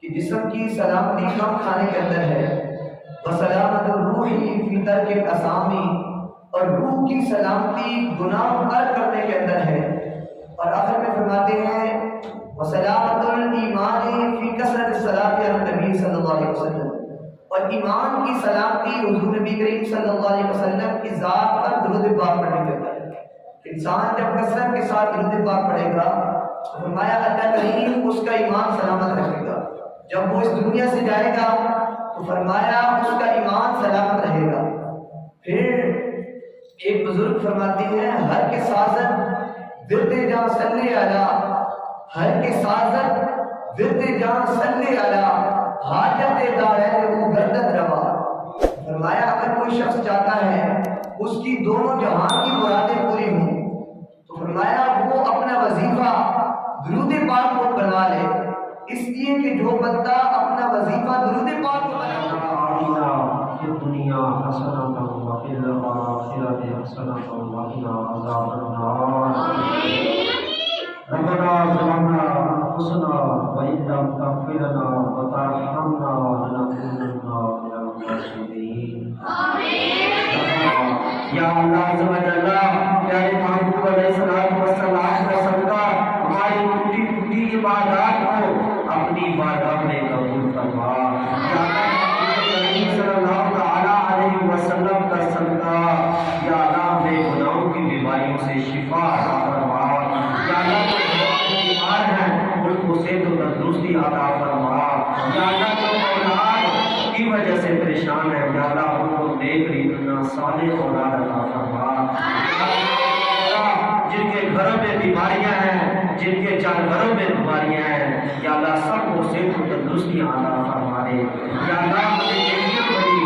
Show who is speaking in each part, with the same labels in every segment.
Speaker 1: کہ جسم کی سلامتی کم کھانے کے اندر ہے، وسلامت الروح فی ترک الاسامی، اور روح کی سلامتی گناہ ترک کرنے کے اندر ہے، اور آخر میں فرماتے ہیں وسلامت الایمان فی کثرت الصلاۃ علی النبی صلی اللہ علیہ وسلم، اور ایمان کی سلامتی حضور نبی کریم صلی اللہ علیہ وسلم کی ذات پر درود پاک پڑھنے کے اندر ہے۔ انسان جب کثرت کے ساتھ درود پاک پڑھے گا، فرمایا اللہ کریم اس کا ایمان سلامت رکھے گا، جب وہ اس دنیا سے جائے گا تو فرمایا اس کا ایمان سلامت رہے گا۔ پھر ایک بزرگ فرماتے ہیں ہر کے سازت ورد جاں صلی علی، ہر کے سازت ورد جاں صلی علی، حاجت دارین وہ گردن روا۔ فرمایا اگر کوئی شخص چاہتا ہے اس کی دونوں جہان کی مرادیں پوری ہوں تو فرمایا وہ اپنا وظیفہ درود پاک کو بنا لے، اس لیے کہ جو بندہ اپنا وظیفہ درود پاک کو بنا لے
Speaker 2: فی الدنیا حسنۃ وفی الآخرۃ حسنۃ وقنا عذاب النار۔ ربنا ظلمنا انفسنا وان لم تغفر لنا وترحمنا لنكونن من الخاسرین۔ یا اللہ عز و جل، پیارے محبوب علیہ الصلوۃ والسلام کا صدقہ ہماری ٹوٹی ٹوٹی عبادات کو اپنی بارگاہ میں قبول فرما۔ یا اللہ صلی اللہ تعالی علیہ وسلم کا صدقہ یا اللہ ہمیں گناہوں کی بیماریوں سے شفا عطا فرما۔ یا اللہ جو بیمار ہیں ان کو صحت و تندرستی عطا فرما۔ یا اللہ جو اولاد کی وجہ سے پریشان ہے، یا اللہ ان کو نیک ریتنا صالح اولاد عطا فرما۔ جن کے گھروں میں بیماریاں ہیں، جن کے جانوروں میں بیماریاں ہیں، یا اللہ سب کو صحت و تندرستی عطا فرما دے۔ یا اللہ ہمیں زندگی بڑی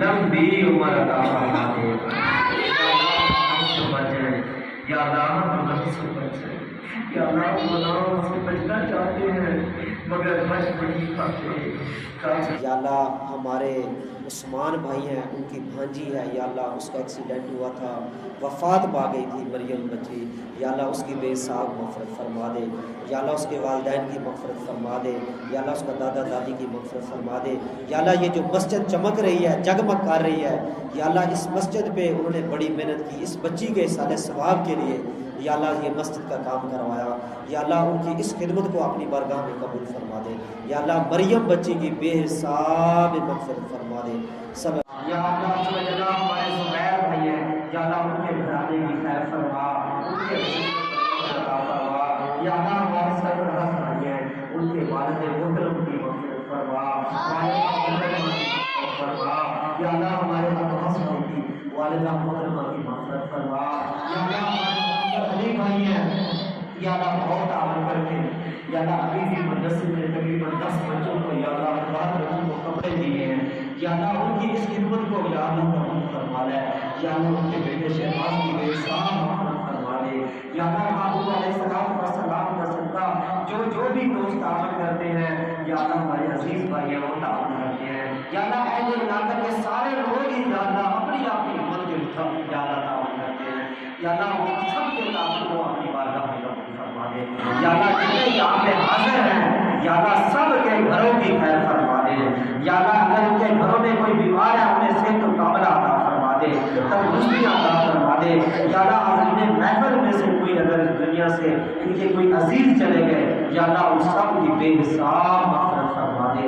Speaker 2: لمبی عمر عطا فرما دے۔ یا اللہ ہم سے بچیں، یا اللہ ہم سے بچیں، یا اللہ ہم گناہوں سے بچنا چاہتے ہیں مگر بچ نہیں پاتے۔
Speaker 3: یا اللہ ہمارے عثمان بھائی ہیں، ان کی بھانجی ہے، یا اللہ اس کا ایکسیڈنٹ ہوا تھا، وفات پا گئی تھی مریم بچی، یا اللہ اس کی بے حساب مغفرت فرما دے۔ یا اللہ اس کے والدین کی مغفرت فرما دے، یا اللہ اس کا دادا دادی کی مغفرت فرما دے۔ یا اللہ یہ جو مسجد چمک رہی ہے، جگمگ کر رہی ہے، یا اللہ اس مسجد پہ انہوں نے بڑی محنت کی، اس بچی کے سال ثواب کے لیے یا اللہ یہ مسجد کا کام کروایا، یا اللہ ان کی اس خدمت کو اپنی بارگاہ میں قبول فرما دے۔ یا اللہ مریم بچی کی بے حساب مغفرت فرما دے۔ سب
Speaker 2: یا اللہ ہمارے زبیر بھائی ہیں، یا اللہ ان کے گھرانے کی خیر فرما، ان کے عطا فرما۔ یا اللہ ہمارے سرپرست بھائی ہیں، ان کے والد محترم کی مغفرت فرما، یا اللہ ہمارے متحس بھائی کی والدہ محترمہ کی مغفرت فرما۔ یا اللہ ہمارے علی بھائی ہیں، یا اللہ بہت عمل کر کے یا اللہ ابھی بھی مدرسے میں تقریباً 10 بچوں کو یا اللہ 12 بچوں کو کپڑے دیے ہیں، یا اللہ ان کی اس خدمت کو یا اللہ قبول فرما لے۔ یا اللہ ان کے بیٹے شہباز کی بے حساب مغفرت فرما دے۔ یا اللہ محبوب علیہ السلام کا صدقہ جو بھی دوست عمل کرتے ہیں، یا اللہ ہمارے عزیز بھائی ہیں وہ تعاون کرتے ہیں، یا اللہ اہل علاقہ کے سارے لوگ ہی یا اللہ اپنی ہمت کے مطابق یا اللہ تعاون کرتے ہیں، یا اللہ وہ سب کے تعاون کو اپنی بارگاہ میں قبول فرما دے۔ یا اللہ جتنے یہاں پہ حاضر ہیں، یا اللہ سب کے گھروں کی خیر فرما دے۔ یا اللہ اگر ان کے گھروں میں کوئی بیمار ہے انہیں صحت و کاملہ عطا فرما دے، تندرستی عطا فرما دے۔ یا اللہ حاضرین محفل میں سے کوئی اگر اس دنیا سے ان کے کوئی عزیز چلے گئے، یا اللہ ان سب کی بے حساب مغفرت فرما دے۔